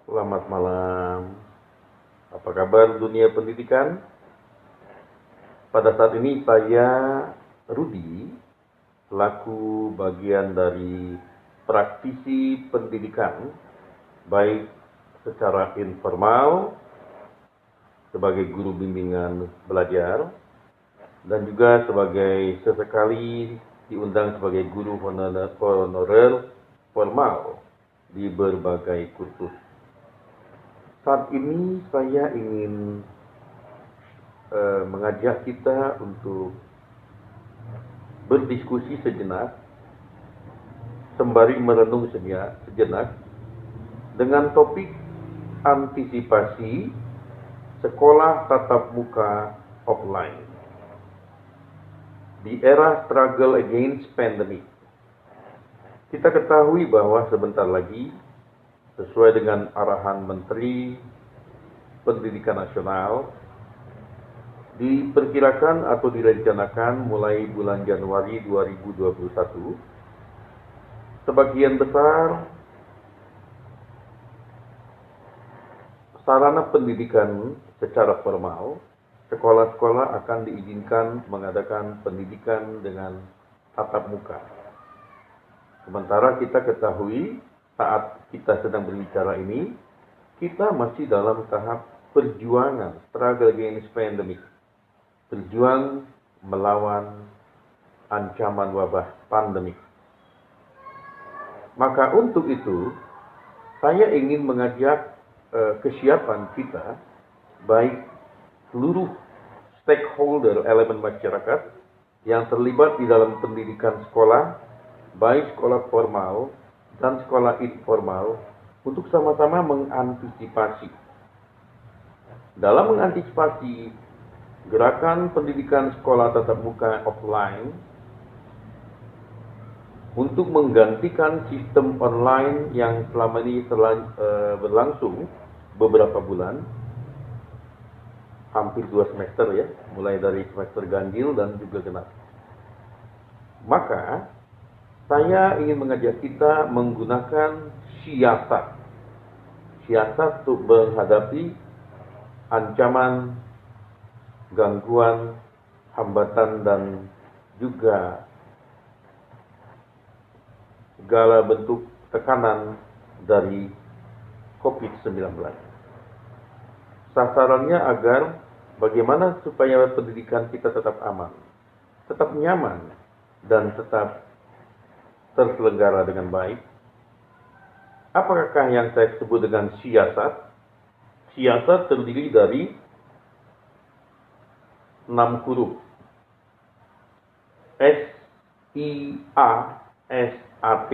Selamat malam. Apa kabar dunia pendidikan? Pada saat ini saya Rudi, selaku bagian dari praktisi pendidikan, baik secara informal sebagai guru bimbingan belajar dan juga sebagai sesekali diundang sebagai guru honorer formal di berbagai kursus. Saat ini saya ingin mengajak kita untuk berdiskusi sejenak, sembari merenung sejenak dengan topik antisipasi sekolah tatap muka offline di era struggle against pandemic. Kita ketahui bahwa sebentar lagi, sesuai dengan arahan Menteri Pendidikan Nasional, diperkirakan atau direncanakan mulai bulan Januari 2021, sebagian besar sarana pendidikan secara formal, sekolah-sekolah akan diizinkan mengadakan pendidikan dengan tatap muka. Sementara kita ketahui saat kita sedang berbicara ini, kita masih dalam tahap perjuangan, struggle against pandemic. Berjuang melawan ancaman wabah pandemik. Maka untuk itu, saya ingin mengajak kesiapan kita, baik seluruh stakeholder elemen masyarakat yang terlibat di dalam pendidikan sekolah, baik sekolah formal dan sekolah informal, untuk sama-sama mengantisipasi. Dalam mengantisipasi gerakan pendidikan sekolah tatap muka offline untuk menggantikan sistem online yang selama ini telah berlangsung beberapa bulan, hampir 2 semester ya, mulai dari semester ganjil dan juga genap. Maka saya ingin mengajak kita menggunakan siasat untuk menghadapi ancaman, gangguan, hambatan, dan juga segala bentuk tekanan dari COVID-19. Sasarannya agar bagaimana supaya pendidikan kita tetap aman, tetap nyaman, dan tetap terselenggara dengan baik. Apakah yang saya sebut dengan siasat? Siasat terdiri dari 6 huruf. S-I-A-S-A-T.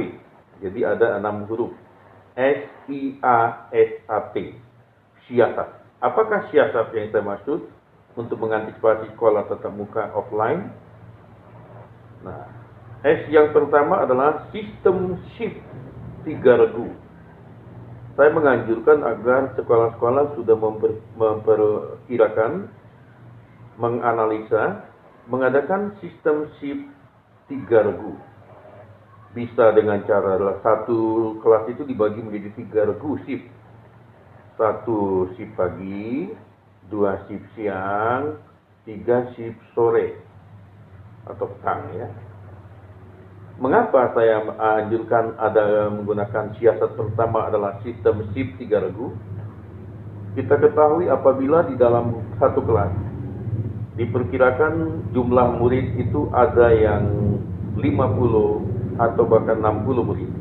Jadi ada 6 huruf. S-I-A-S-A-T. Siasat. Apakah siasat yang saya maksud untuk mengantisipasi sekolah tatap muka offline? Nah, S yang pertama adalah sistem shift 3 regu. Saya menganjurkan agar sekolah-sekolah sudah memperkirakan, menganalisa, mengadakan sistem shift 3 regu. Bisa dengan cara satu kelas itu dibagi menjadi 3 regu shift. 1 shift pagi, 2 shift siang, 3 shift sore atau petang ya. Mengapa saya anjurkan ada menggunakan siasat pertama adalah sistem shift 3 regu? Kita ketahui apabila di dalam satu kelas diperkirakan jumlah murid itu ada yang 50 atau bahkan 60 murid,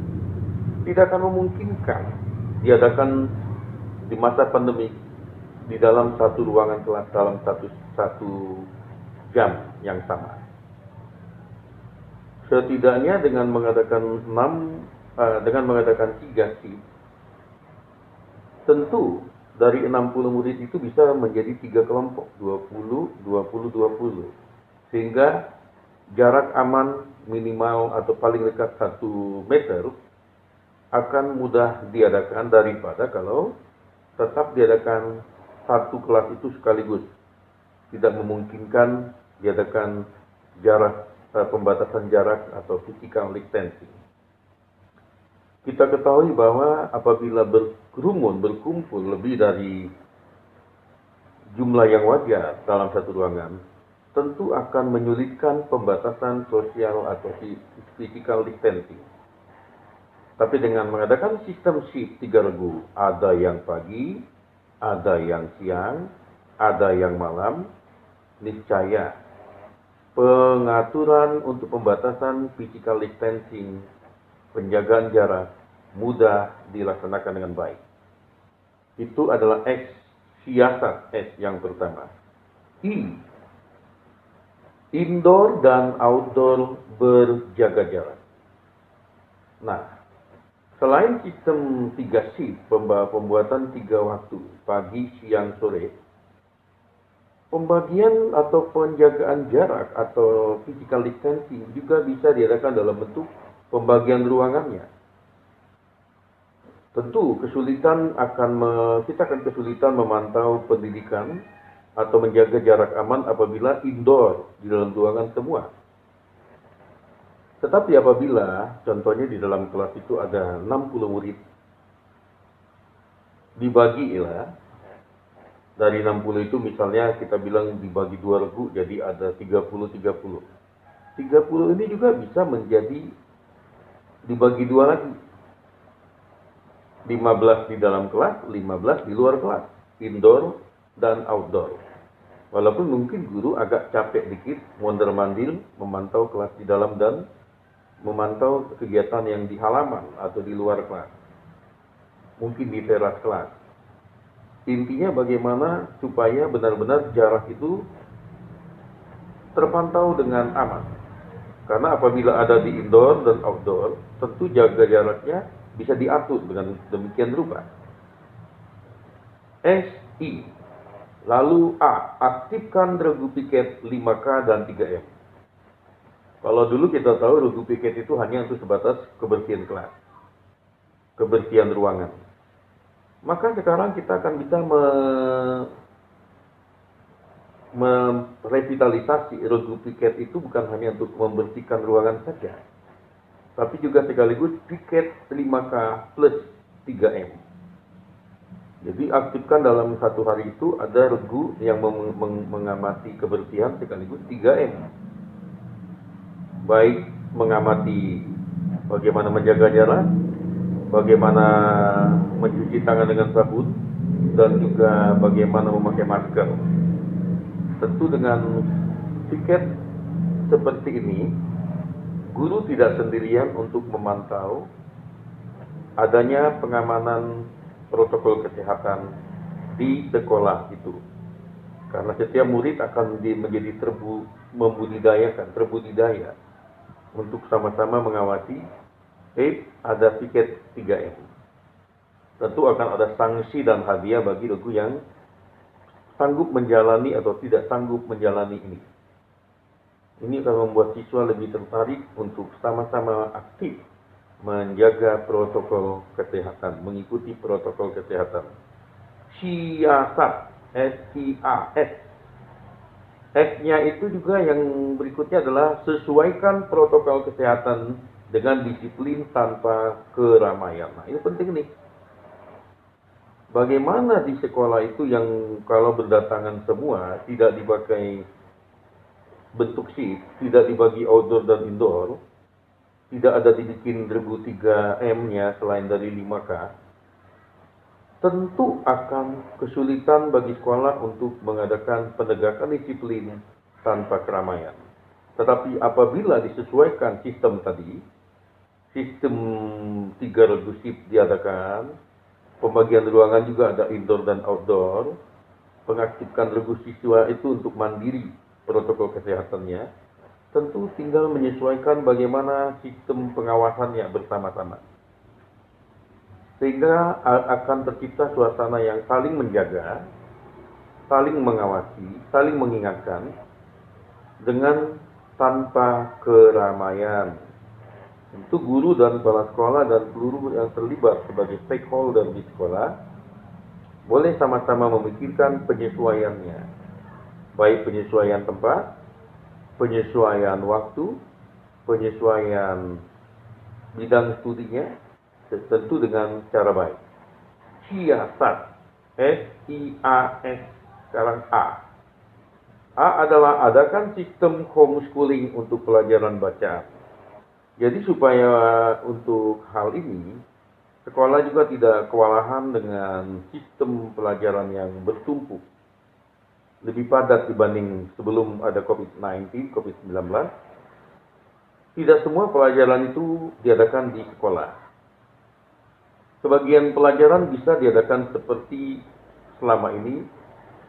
tidak akan memungkinkan diadakan di masa pandemi di dalam satu ruangan kelas dalam satu jam yang sama. Setidaknya dengan mengadakan 3 shift, tentu dari 60 murid itu bisa menjadi 3 kelompok, 20, 20, 20. Sehingga jarak aman minimal atau paling dekat 1 meter akan mudah diadakan daripada kalau tetap diadakan satu kelas itu sekaligus. Tidak memungkinkan diadakan jarak pembatasan jarak atau physical distancing. Kita ketahui bahwa apabila berkumpul lebih dari jumlah yang wajar dalam satu ruangan, tentu akan menyulitkan pembatasan sosial atau physical distancing. Tapi dengan mengadakan sistem shift 3 regu, ada yang pagi, ada yang siang, ada yang malam, niscaya pengaturan untuk pembatasan physical distancing, penjagaan jarak, mudah dilaksanakan dengan baik. Itu adalah X, siasat S yang pertama. I, indoor dan outdoor berjaga jarak. Nah, selain sistem 3 shift, pembuatan 3 waktu, pagi, siang, sore, pembagian atau penjagaan jarak atau physical distancing juga bisa diadakan dalam bentuk pembagian ruangannya. Tentu kita akan kesulitan memantau pendidikan atau menjaga jarak aman apabila indoor di dalam ruangan semua. Tetapi apabila, contohnya di dalam kelas itu ada 60 murid, dibagilah, dari 60 itu misalnya kita bilang dibagi 2 regu, jadi ada 30-30. 30 ini juga bisa menjadi dibagi 2 lagi. 15 di dalam kelas, 15 di luar kelas, indoor dan outdoor. Walaupun mungkin guru agak capek dikit, mondar-mandir memantau kelas di dalam dan memantau kegiatan yang di halaman atau di luar kelas, mungkin di teras kelas. Intinya bagaimana supaya benar-benar jarak itu terpantau dengan aman. Karena apabila ada di indoor dan outdoor, tentu jaga jaraknya bisa diatur dengan demikian rupa. SI. Lalu A, aktifkan regu piket 5K dan 3M. Kalau dulu kita tahu regu piket itu hanya untuk sebatas kebersihan kelas, kebersihan ruangan. Maka sekarang kita akan bisa merevitalisasi regu piket itu bukan hanya untuk membersihkan ruangan saja, tapi juga sekaligus piket 5K plus 3M. Jadi aktifkan dalam satu hari itu ada regu yang mengamati kebersihan sekaligus 3M. Baik mengamati bagaimana menjaga jarak, bagaimana mencuci tangan dengan sabun, dan juga bagaimana memakai masker. Tentu dengan piket seperti ini, guru tidak sendirian untuk memantau adanya pengamanan protokol kesehatan di sekolah itu. Karena setiap murid akan menjadi terbudidaya untuk sama-sama mengawasi, ada piket 3M. Tentu akan ada sanksi dan hadiah bagi regu yang sanggup menjalani atau tidak sanggup menjalani ini. Ini akan membuat siswa lebih tertarik untuk sama-sama aktif menjaga protokol kesehatan, mengikuti protokol kesehatan. Siasat, SIAS. S-nya itu juga yang berikutnya adalah sesuaikan protokol kesehatan dengan disiplin tanpa keramaian. Nah, ini penting nih. Bagaimana di sekolah itu yang kalau berdatangan semua tidak dipakai bentuk shift, tidak dibagi outdoor dan indoor, tidak ada dibikin regu 3M-nya selain dari 5K, tentu akan kesulitan bagi sekolah untuk mengadakan penegakan disiplin tanpa keramaian. Tetapi apabila disesuaikan sistem tadi, sistem 3 regu shift diadakan, pembagian ruangan juga ada indoor dan outdoor, pengaktifkan regu siswa itu untuk mandiri protokol kesehatannya, tentu tinggal menyesuaikan bagaimana sistem pengawasannya bersama-sama. Sehingga akan tercipta suasana yang saling menjaga, saling mengawasi, saling mengingatkan, dengan tanpa keramaian. Tentu guru dan kepala sekolah dan seluruh yang terlibat sebagai stakeholder di sekolah boleh sama-sama memikirkan penyesuaiannya, baik penyesuaian tempat, penyesuaian waktu, penyesuaian bidang studinya, tentu dengan cara baik. Siasat, S-I-A-S, sekarang A. A adalah adakan sistem homeschooling untuk pelajaran bacaan. Jadi supaya untuk hal ini, sekolah juga tidak kewalahan dengan sistem pelajaran yang bertumpuk. Lebih padat dibanding sebelum ada COVID-19, COVID-19. Tidak semua pelajaran itu diadakan di sekolah. Sebagian pelajaran bisa diadakan seperti selama ini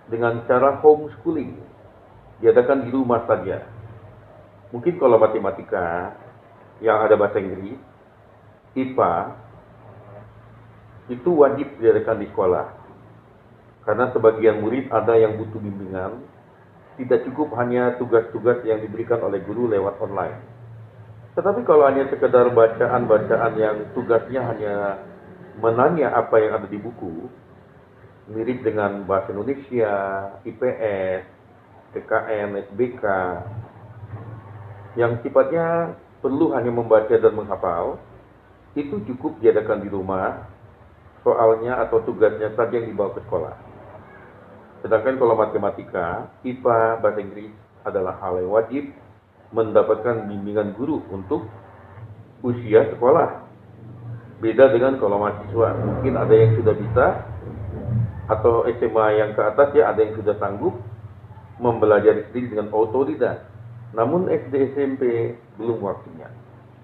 dengan cara homeschooling. Diadakan di rumah saja. Mungkin kalau matematika yang ada bahasa Inggris, IPA, itu wajib diadakan di sekolah. Karena sebagian murid ada yang butuh bimbingan, tidak cukup hanya tugas-tugas yang diberikan oleh guru lewat online. Tetapi kalau hanya sekedar bacaan-bacaan yang tugasnya hanya menanya apa yang ada di buku, mirip dengan bahasa Indonesia, IPS, PKN, SBK, yang sifatnya perlu hanya membaca dan menghafal, itu cukup diadakan di rumah, soalnya atau tugasnya saja yang dibawa ke sekolah. Sedangkan kalau matematika, IPA, bahasa Inggris adalah hal yang wajib mendapatkan bimbingan guru untuk usia sekolah. Beda dengan kalau mahasiswa, mungkin ada yang sudah bisa, atau SMA yang ke atas ya ada yang sudah sanggup mempelajari sendiri dengan otodidak. Namun SD SMP belum waktunya.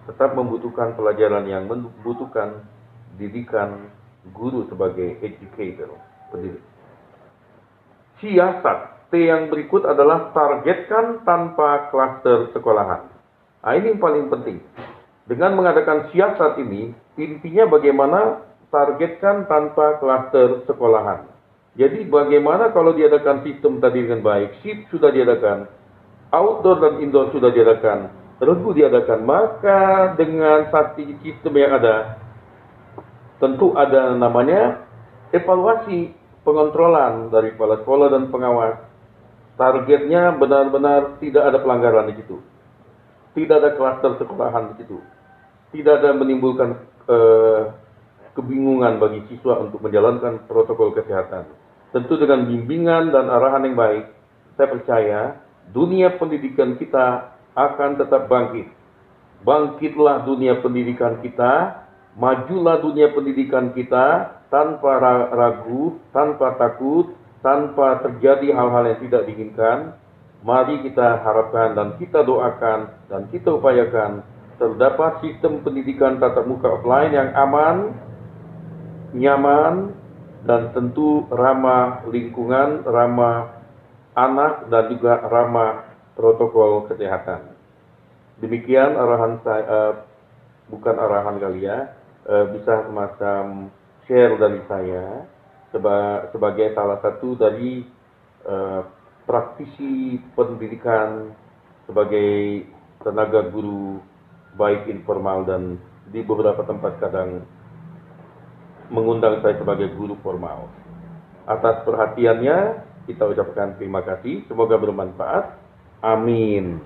Tetap membutuhkan pelajaran yang membutuhkan didikan guru sebagai educator, pendidik. Siasat T yang berikut adalah targetkan tanpa klaster sekolahan. Nah, ini yang paling penting. Dengan mengadakan siasat ini, intinya bagaimana targetkan tanpa klaster sekolahan. Jadi bagaimana kalau diadakan sistem tadi dengan baik, shift sudah diadakan, outdoor dan indoor sudah diadakan, regu diadakan, maka dengan sistem yang ada, tentu ada namanya evaluasi, pengontrolan dari kepala sekolah dan pengawas. Targetnya benar-benar tidak ada pelanggaran di situ. Tidak ada klaster sekolahan di situ. Tidak ada menimbulkan kebingungan bagi siswa untuk menjalankan protokol kesehatan. Tentu dengan bimbingan dan arahan yang baik, saya percaya dunia pendidikan kita akan tetap bangkit. Bangkitlah dunia pendidikan kita, majulah dunia pendidikan kita tanpa ragu, tanpa takut, tanpa terjadi hal-hal yang tidak diinginkan. Mari kita harapkan dan kita doakan dan kita upayakan terdapat sistem pendidikan tatap muka offline yang aman, nyaman, dan tentu ramah lingkungan, ramah anak, dan juga ramah protokol kesehatan. Demikian arahan saya, bukan arahan kali ya, bisa semacam share dari saya sebagai salah satu dari praktisi pendidikan sebagai tenaga guru baik informal dan di beberapa tempat kadang mengundang saya sebagai guru formal. Atas perhatiannya kita ucapkan terima kasih, semoga bermanfaat. Amin.